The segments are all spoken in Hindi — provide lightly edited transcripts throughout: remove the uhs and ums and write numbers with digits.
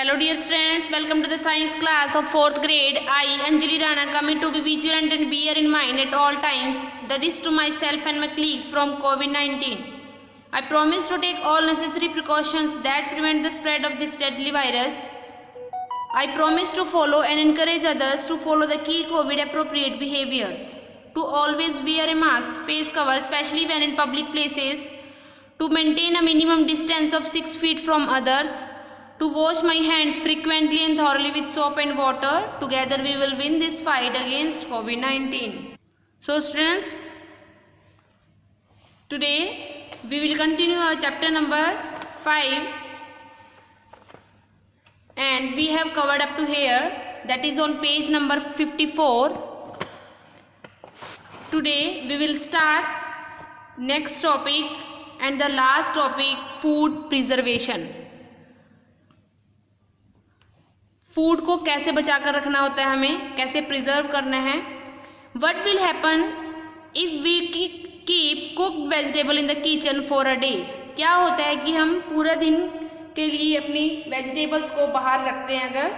Hello dear students, welcome to the science class of 4th grade. I, Anjali Rana, coming to be vigilant and bear in mind at all times the risk to myself and my colleagues from COVID-19. I promise to take all necessary precautions that prevent the spread of this deadly virus. I promise to follow and encourage others to follow the key COVID appropriate behaviors. To always wear a mask, face cover, especially when in public places. To maintain a minimum distance of 6 feet from others. To wash my hands frequently and thoroughly with soap and water. Together we will win this fight against COVID-19. So students, today we will continue our chapter number 5 and we have covered up to here, that is on page number 54. Today we will start next topic and the last topic, food preservation. Food को कैसे बचा कर रखना होता है, हमें कैसे प्रिजर्व करना है. What will happen if we keep cooked vegetable in the kitchen for a day. क्या होता है कि हम पूरा दिन के लिए अपनी वेजिटेबल्स को बाहर रखते हैं, अगर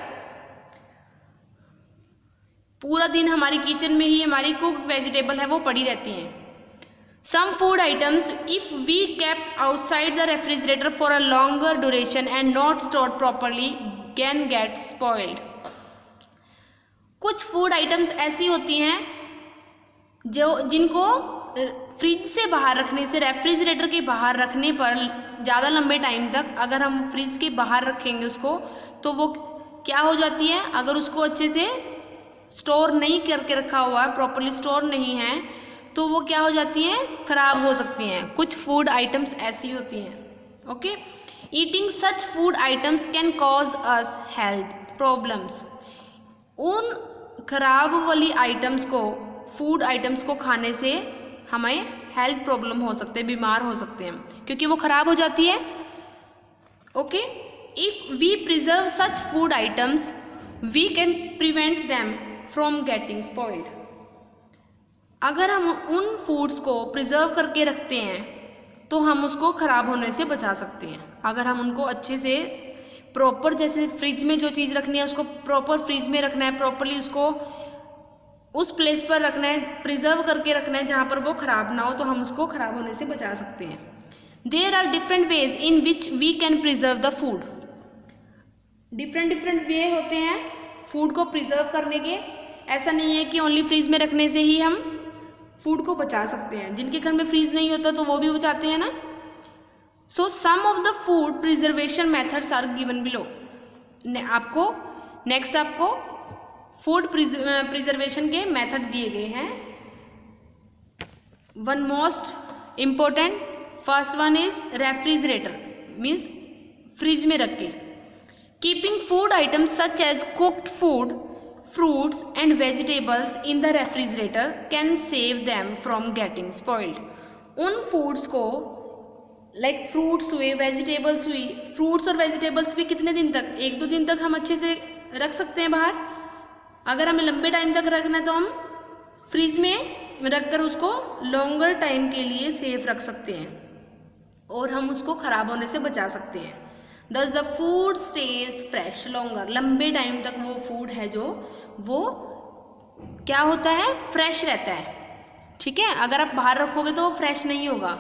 पूरा दिन हमारी किचन में ही हमारी कुक्ड वेजिटेबल है वो पड़ी रहती हैं. Some food items if we kept outside the refrigerator for a longer duration and not stored properly can get spoiled. कुछ फूड आइटम्स ऐसी होती हैं जिनको फ्रिज से बाहर रखने से, रेफ्रिजरेटर के बाहर रखने पर ज़्यादा लंबे टाइम तक अगर हम फ्रिज के बाहर रखेंगे उसको, तो वो क्या हो जाती है, अगर उसको अच्छे से स्टोर नहीं करके रखा हुआ है, प्रॉपरली स्टोर नहीं है, तो वो क्या हो जाती हैं, खराब हो सकती हैं. कुछ फूड आइटम्स ऐसी होती हैं. Okay, eating such food items can cause us health problems. उन खराब वाली आइटम्स को, फूड आइटम्स को खाने से हमें हेल्थ प्रॉब्लम हो सकते हैं, बीमार हो सकते हैं क्योंकि वो खराब हो जाती है. Okay, if we preserve such food items we can prevent them from getting spoiled. अगर हम उन फूड्स को प्रिजर्व करके रखते हैं तो हम उसको ख़राब होने से बचा सकते हैं. अगर हम उनको अच्छे से प्रॉपर, जैसे फ्रिज में जो चीज़ रखनी है उसको प्रॉपर फ्रिज में रखना है, प्रॉपरली उसको उस प्लेस पर रखना है, प्रिजर्व करके रखना है जहाँ पर वो ख़राब ना हो, तो हम उसको ख़राब होने से बचा सकते हैं. There are different ways in which we can preserve the food. Different way होते हैं फूड को प्रिजर्व करने के. ऐसा नहीं है कि ओनली फ्रिज में रखने से ही हम फूड को बचा सकते हैं. जिनके घर में फ्रीज नहीं होता तो वो भी बचाते हैं ना. So some of the food preservation methods are given below. आपको नेक्स्ट आपको फूड प्रिजर्वेशन के मेथड दिए गए हैं. One most important, first one is refrigerator, means fridge में रख के. Keeping food items such as cooked food, fruits and vegetables in the refrigerator can save them from getting spoiled. उन फूड्स को, लाइक फ्रूट्स हुए, वेजिटेबल्स हुई, फ्रूट्स और वेजिटेबल्स भी कितने दिन तक, 1-2 दिन तक हम अच्छे से रख सकते हैं बाहर. अगर हमें लंबे टाइम तक रखना है तो हम फ्रिज में रख कर उसको लॉन्गर टाइम के लिए सेफ रख सकते हैं और हम उसको ख़राब होने से बचा सकते हैं. Thus the food stays fresh longer. लंबे टाइम तक वो फूड है जो वो क्या होता है, फ्रेश रहता है. ठीक है, अगर आप बाहर रखोगे तो वो फ्रेश नहीं होगा.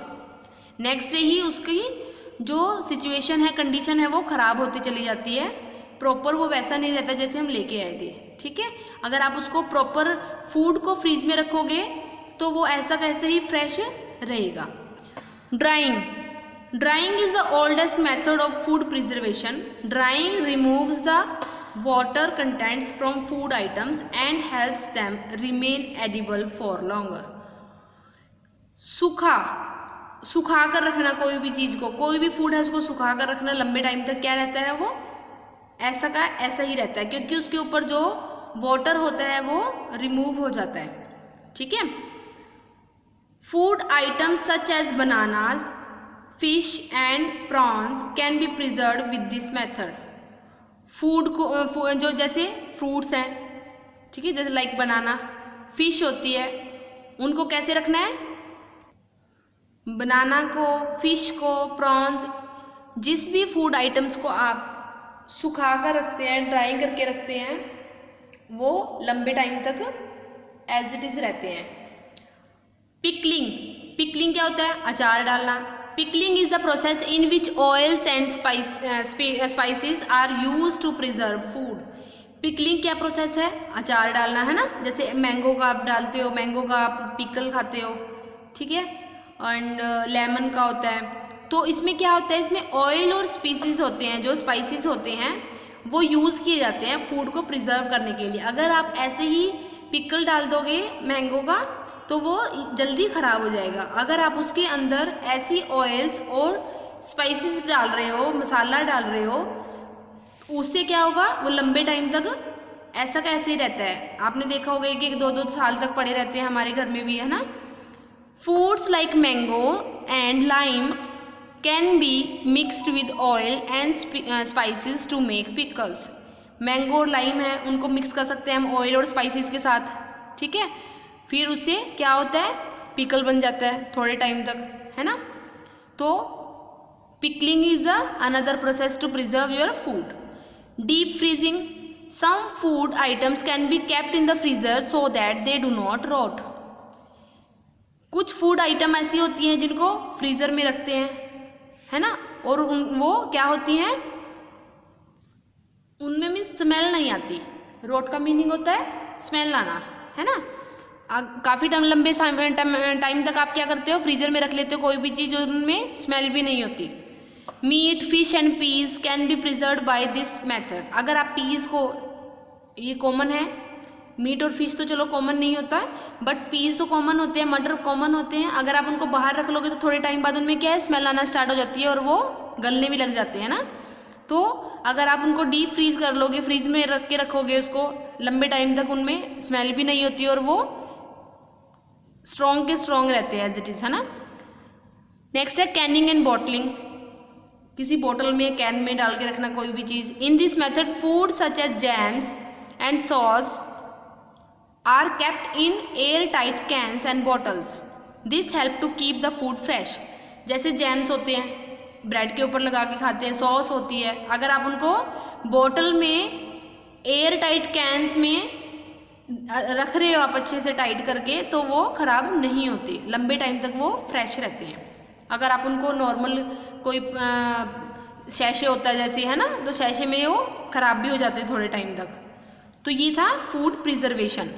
नेक्स्ट डे ही उसकी जो सिचुएशन है, कंडीशन है, वो ख़राब होती चली जाती है. प्रॉपर वो वैसा नहीं रहता जैसे हम लेके आए थे. ठीक है, अगर आप उसको प्रॉपर फूड को फ्रिज में रखोगे तो वो ऐसा कैसे ही फ्रेश रहेगा. Drawing. Drying is the oldest method of food preservation. Drying removes the water contents from food items and helps them remain edible for longer. सुखा कर रखना कोई भी चीज़ को, कोई भी फूड है उसको सुखा कर रखना लंबे टाइम तक क्या रहता है, वो ऐसा का ऐसा ही रहता है क्योंकि उसके ऊपर जो वाटर होता है वो रिमूव हो जाता है. ठीक है. Food items such as bananas, fish and prawns can be preserve with this method. Food को जो जैसे फ्रूट्स हैं, ठीक है, जैसे लाइक बनाना, फिश होती है, उनको कैसे रखना है, बनाना को, फिश को, प्रॉन्स, जिस भी फूड आइटम्स को आप सुखा कर रखते हैं, ड्राई करके रखते हैं, वो लंबे टाइम तक एज इट इज़ रहते हैं। पिकलिंग, पिकलिंग क्या होता है? अचार डालना। Pickling is the process in which oils and spices are use to preserve food. Pickling क्या प्रोसेस है? अचार डालना, है ना। जैसे मैंगो का आप डालते हो, मैंगो का आप पिकल खाते हो, ठीक है, एंड लेमन का होता है। तो इसमें क्या होता है? इसमें ऑयल और स्पीसीज होते हैं, जो स्पाइसेस होते हैं वो यूज़ किए जाते हैं फूड को प्रिजर्व करने के लिए। अगर आप ऐसे ही पिकल डाल दोगे मैंगो का तो वो जल्दी ख़राब हो जाएगा। अगर आप उसके अंदर ऐसी ऑयल्स और स्पाइसेस डाल रहे हो, मसाला डाल रहे हो, उससे क्या होगा? वो लंबे टाइम तक ऐसा का ऐसे ही रहता है। आपने देखा होगा कि 2-2 साल तक पड़े रहते हैं, हमारे घर में भी, है ना। Foods like mango and lime can be mixed with oil and spices to make pickles. Mango और लाइम है, उनको मिक्स कर सकते हैं हम ऑयल और स्पाइसेस के साथ, ठीक है। फिर उससे क्या होता है? पिकल बन जाता है थोड़े टाइम तक, है ना। तो pickling is the another process to preserve your food. Deep freezing, some food items can be kept in the freezer so that they do not rot. कुछ फूड आइटम ऐसी होती हैं जिनको फ्रीजर में रखते हैं, है ना, और वो क्या होती हैं? उनमें भी स्मेल नहीं आती। रोट का मीनिंग होता है स्मेल आना, है ना। काफ़ी लंबे टाइम तक आप क्या करते हो? फ्रीजर में रख लेते हो कोई भी चीज़, उनमें स्मेल भी नहीं होती। Meat, fish and peas can be preserve by this method. अगर आप पीस को, ये कॉमन है, मीट और फिश तो चलो कॉमन नहीं होता है, बट पीस तो कॉमन होते हैं, मटर कॉमन होते हैं। अगर आप उनको बाहर रख लोगे तो थोड़े टाइम बाद उनमें क्या है? स्मेल आना स्टार्ट हो जाती है और वो गलने भी लग जाते हैं ना। तो अगर आप उनको डीप फ्रीज कर लोगे, फ्रीज में रख के रखोगे उसको लंबे टाइम तक, उनमें स्मेल भी नहीं होती और वो स्ट्रॉन्ग के स्ट्रॉन्ग रहते हैं एज इट इज़, है ना। नेक्स्ट है कैनिंग एंड बॉटलिंग। किसी बोतल में, कैन में डाल के रखना कोई भी चीज़। In this method food such as jams and sauce are kept in air-tight cans and bottles. This help to keep the food fresh. जैसे जैम्स होते हैं, ब्रेड के ऊपर लगा के खाते हैं, सॉस होती है, अगर आप उनको बोतल में एयर टाइट कैंस में रख रहे हो आप अच्छे से टाइट करके, तो वो ख़राब नहीं होती, लंबे टाइम तक वो फ्रेश रहते हैं। अगर आप उनको नॉर्मल कोई शैशे होता है जैसे, है ना, तो शैशे में वो ख़राब भी हो जाते हैं थोड़े टाइम तक। तो ये था food preservation.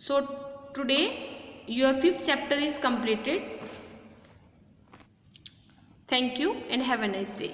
So today your 5th chapter is completed. Thank you and have a nice day.